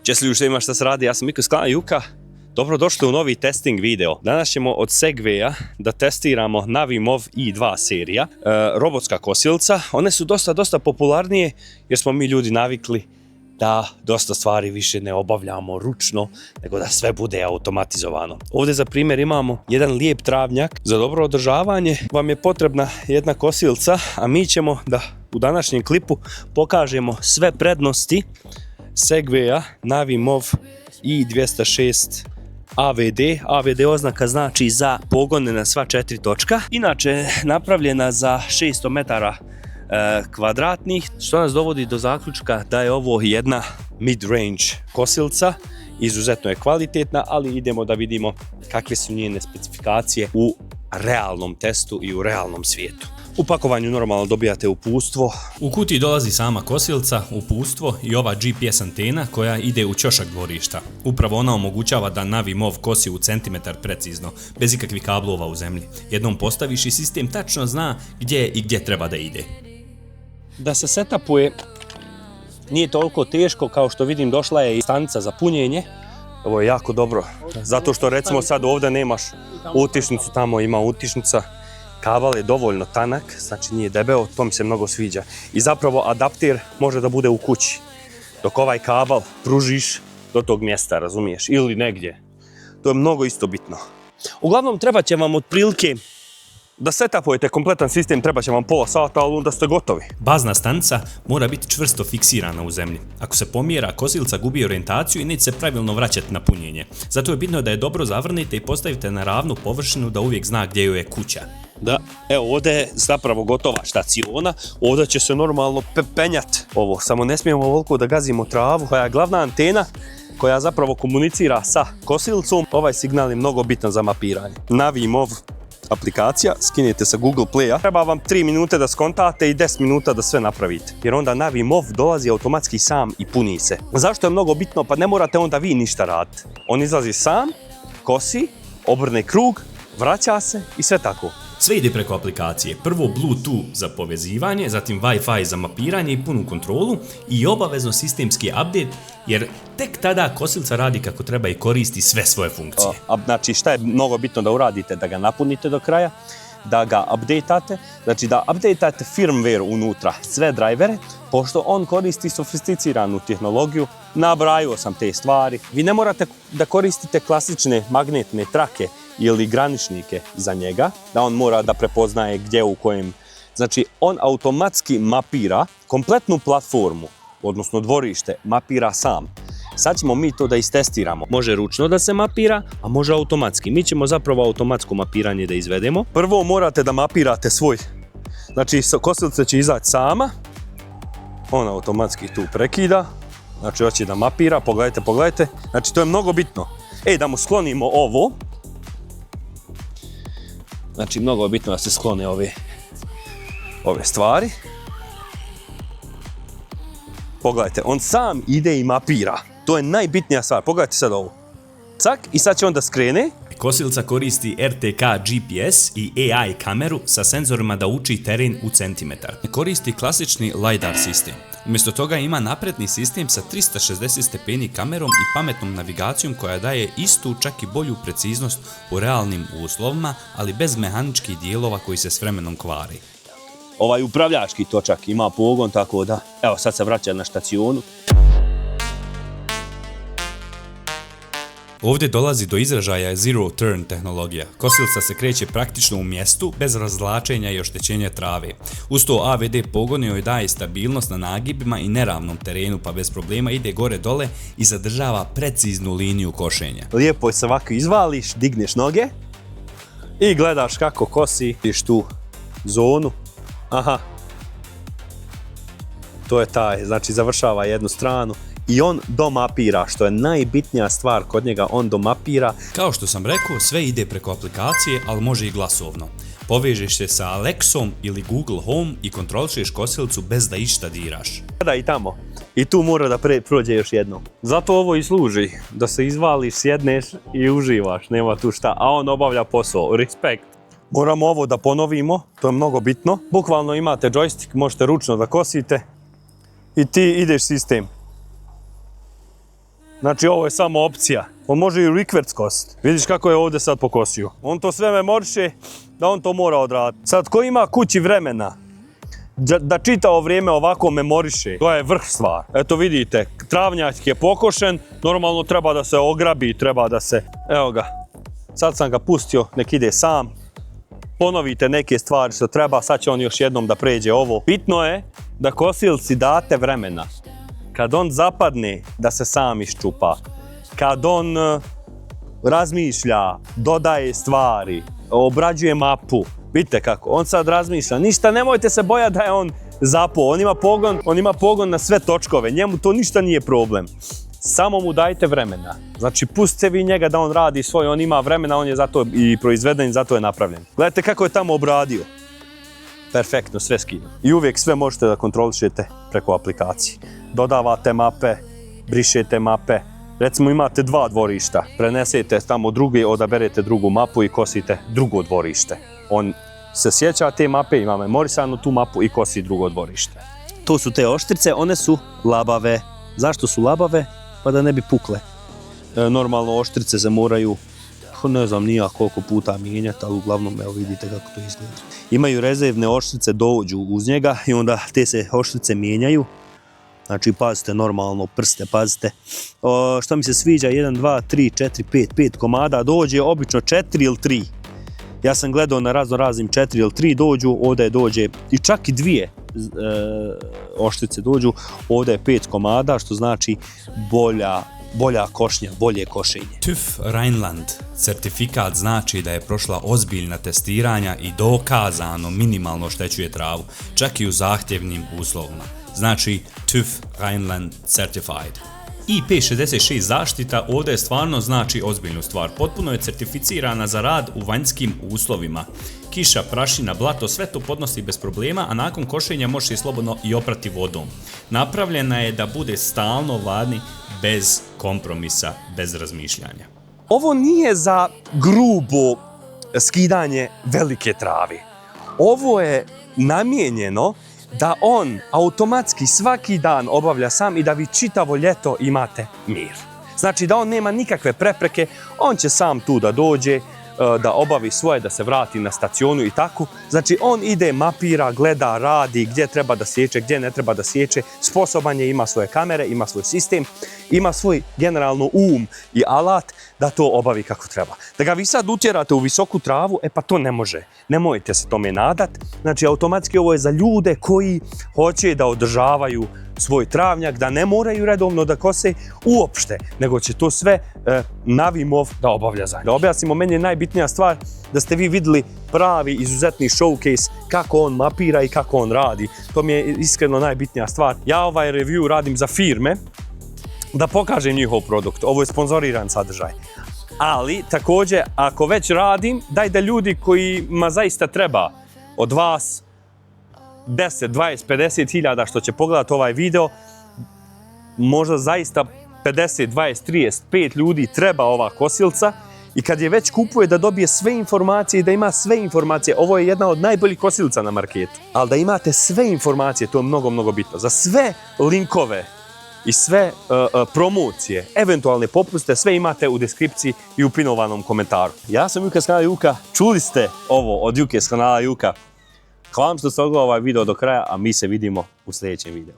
Čest ljudi što ima šta se radi, ja sam Miko iz klana Juka. Dobrodošli u novi testing video. Danas ćemo od Segwaya da testiramo Navimov i2 serija. Robotska kosilca. One su dosta popularnije jer smo mi ljudi navikli da dosta stvari više ne obavljamo ručno, nego da sve bude automatizovano. Ovdje za primjer imamo jedan lijep travnjak. Za dobro održavanje vam je potrebna jedna kosilca, a mi ćemo da u današnjem klipu pokažemo sve prednosti Segwaya Navimov i206 AVD. AVD oznaka znači za pogone na sva 4 točka. Inače napravljena za 600 metara kvadratnih, što nas dovodi do zaključka da je ovo jedna mid-range kosilca. Izuzetno je kvalitetna, ali idemo da vidimo kakve su njene specifikacije u realnom testu i u realnom svijetu. U pakovanju normalno dobijate uputstvo. U kutiji dolazi sama kosilca, uputstvo i ova GPS antena koja ide u ćošak dvorišta. Upravo ona omogućava da Navimov kosi u centimetar precizno, bez ikakvih kablova u zemlji. Jednom postaviš i sistem tačno zna gdje i gdje treba da ide. Da se setupuje nije toliko teško, kao što vidim došla je i stanica za punjenje. Ovo je jako dobro, zato što recimo sad ovdje nemaš utičnicu, tamo ima utičnica. Kabel je dovoljno tanak, znači nije debeo, to mi se mnogo sviđa. I zapravo adapter može da bude u kući, dok ovaj kabel pružiš do tog mjesta, razumiješ, ili negdje. To je mnogo isto bitno. Uglavnom treba će vam otprilike da setupujete kompletan sistem, treba će vam pola sata, ali onda ste gotovi. Bazna stanica mora biti čvrsto fiksirana u zemlji. Ako se pomjera, kosilca gubi orijentaciju i neće se pravilno vraćati na punjenje. Zato je bitno da je dobro zavrnite i postavite na ravnu površinu da uvijek zna gdje joj je kuća. Da, evo ovdje je zapravo gotova štaciona, ovdje će se normalno penjat ovo, samo ne smijemo ovoliko da gazimo travu, koja je glavna antena koja zapravo komunicira sa kosilcom. Ovaj signal je mnogo bitan za mapiranje. Navimov aplikacija, skinete sa Google Playa. Treba vam 3 minute da skontate i 10 minuta da sve napravite. Jer onda Navimov dolazi automatski sam i puni se. Zašto je mnogo bitno? Pa ne morate onda vi ništa raditi. On izlazi sam, kosi, obrne krug, vraća se i sve tako. Sve ide preko aplikacije. Prvo Bluetooth za povezivanje, zatim Wi-Fi za mapiranje i punu kontrolu i obavezno sistemski update, jer tek tada kosilca radi kako treba i koristi sve svoje funkcije. Znači šta je mnogo bitno da uradite? Da ga napunite do kraja, da ga updateate, znači da updateate firmware unutra, sve drivere, pošto on koristi sofisticiranu tehnologiju. Nabrajao sam te stvari. Vi ne morate da koristite klasične magnetne trake ili graničnike za njega, da on mora da prepoznaje gdje u kojem. Znači, on automatski mapira kompletnu platformu, odnosno dvorište, mapira sam. Sad ćemo mi to da istestiramo. Može ručno da se mapira, a može automatski. Mi ćemo zapravo automatsko mapiranje da izvedemo. Prvo morate da mapirate svoj. Znači, kosilca će izaći sama. On automatski tu prekida. Znači, hoće da mapira. Pogledajte. Znači, to je mnogo bitno. Da mu sklonimo ovo. Znači, mnogo je bitno da se sklone ove stvari. Pogledajte, on sam ide i mapira. To je najbitnija stvar. Pogledajte sad ovo. Cak, i sad će on da skrene. Kosilca koristi RTK GPS i AI kameru sa senzorima da uči teren u centimetar. Koristi klasični LiDAR sistem. Umjesto toga ima napredni sistem sa 360 stepeni kamerom i pametnom navigacijom koja daje istu, čak i bolju preciznost u realnim uslovima, ali bez mehaničkih dijelova koji se s vremenom kvari. Ovaj upravljački točak ima pogon, tako da, evo sad se vraća na štacionu. Ovdje dolazi do izražaja zero turn tehnologija. Kosilca se kreće praktično u mjestu, bez razvlačenja i oštećenja trave. Uz to AVD pogon joj daje stabilnost na nagibima i neravnom terenu, pa bez problema ide gore dole i zadržava preciznu liniju košenja. Lijepo se ovako izvališ, digneš noge i gledaš kako kosi. Vidiš tu zonu. Aha. To je taj, znači završava jednu stranu. I on domapira, što je najbitnija stvar kod njega, on domapira. Kao što sam rekao, sve ide preko aplikacije, ali može i glasovno. Povežeš se sa Alexom ili Google Home i kontrolišeš kosilcu bez da išta diraš. Da i tamo. I tu mora da prođe još jednom. Zato ovo i služi, da se izvališ, sjedneš i uživaš, nema tu šta. A on obavlja posao, respekt. Moramo ovo da ponovimo, to je mnogo bitno. Bukvalno imate joystick, možete ručno da kosite i ti ideš sistem. Znači ovo je samo opcija. On može i rikverc kositi. Vidiš kako je ovdje sad pokosio. On to sve memoriše da on to mora odraditi. Sad ko ima kući vremena da čitavo vrijeme ovako memoriše, to je vrh stvar. Eto vidite, travnjak je pokošen, normalno treba da se ograbi, treba da se... Evo ga, sad sam ga pustio, nek ide sam. Ponovite neke stvari što treba, sad će on još jednom da pređe ovo. Bitno je da kosilci date vremena. Kad on zapadne, da se sam iščupa. Kad on razmišlja, dodaje stvari, obrađuje mapu. Vidite kako, on sad razmišlja. Ništa, nemojte se bojati da je on zapao. On ima pogon na sve točkove. Njemu to ništa nije problem. Samo mu dajte vremena. Znači, pustite vi njega da on radi svoj, on ima vremena, on je zato i proizveden i zato je napravljen. Gledajte kako je tamo obradio. Perfektno, sve skida. I uvijek sve možete da kontrolišete preko aplikacije. Dodavate mape, brišete mape. Recimo imate 2 dvorišta, prenesete tamo drugi, odaberete drugu mapu i kosite drugo dvorište. On se sjeća te mape, ima memorisanu tu mapu i kosi drugo dvorište. To su te oštrice, one su labave. Zašto su labave? Pa da ne bi pukle. Normalno oštrice se moraju, ne znam nija koliko puta mijenjati, ali uglavnom evo vidite kako to izgleda. Imaju rezervne oštrice, dođu uz njega i onda te se oštrice mijenjaju. Znači pazite normalno, prste pazite. Što mi se sviđa, 1, 2, 3, 4, 5 komada, dođe obično 4 ili 3. Ja sam gledao na raznim 4 ili 3 dođu, ovdje dođe i čak i 2 oštrice dođu, ovdje je 5 komada, što znači bolja košnja, bolje košenje. TÜV Rheinland certifikat znači da je prošla ozbiljna testiranja i dokazano minimalno oštećuje travu, čak i u zahtjevnim uslovima. Znači TÜV Rheinland Certified. IP66 zaštita ovdje stvarno znači ozbiljnu stvar. Potpuno je certificirana za rad u vanjskim uslovima. Kiša, prašina, blato, sve to podnosi bez problema, a nakon košenja može slobodno i oprati vodom. Napravljena je da bude stalno vladni, bez kompromisa, bez razmišljanja. Ovo nije za grubo skidanje velike trave. Ovo je namijenjeno da on automatski svaki dan obavlja sam i da vi čitavo ljeto imate mir. Znači da on nema nikakve prepreke, on će sam tu da dođe, da obavi svoje, da se vrati na stacionu i tako. Znači on ide, mapira, gleda, radi gdje treba da sječe, gdje ne treba da sječe. Sposoban je, ima svoje kamere, ima svoj sistem, ima svoj generalno i alat da to obavi kako treba. Da ga vi sad utjerate u visoku travu, pa to ne može. Nemojte se tome nadat. Znači automatski ovo je za ljude koji hoće da održavaju svoj travnjak, da ne moraju redovno da kose uopšte, nego će to sve Navimov da obavlja za njih. Da objasnimo, meni je najbitnija stvar da ste vi vidjeli pravi izuzetni showcase kako on mapira i kako on radi. To mi je iskreno najbitnija stvar. Ja ovaj review radim za firme da pokažem njihov produkt. Ovo je sponzoriran sadržaj. Ali također, ako već radim, daj da ljudi kojima zaista treba od vas 10, 20, 50 hiljada što će pogledati ovaj video, možda zaista 50, 20, 35 ljudi treba ova kosilca i kad je već kupuje da dobije sve informacije i da ima sve informacije. Ovo je jedna od najboljih kosilca na marketu. Ali da imate sve informacije, to je mnogo, mnogo bitno. Za sve linkove i sve promocije, eventualne popuste, sve imate u deskripciji i u pinovanom komentaru. Ja sam Juka s kanala Juka, čuli ste ovo od Juke s kanala Juka. Hvala vam što ste odgledali ovaj video do kraja, a mi se vidimo u sljedećem videu.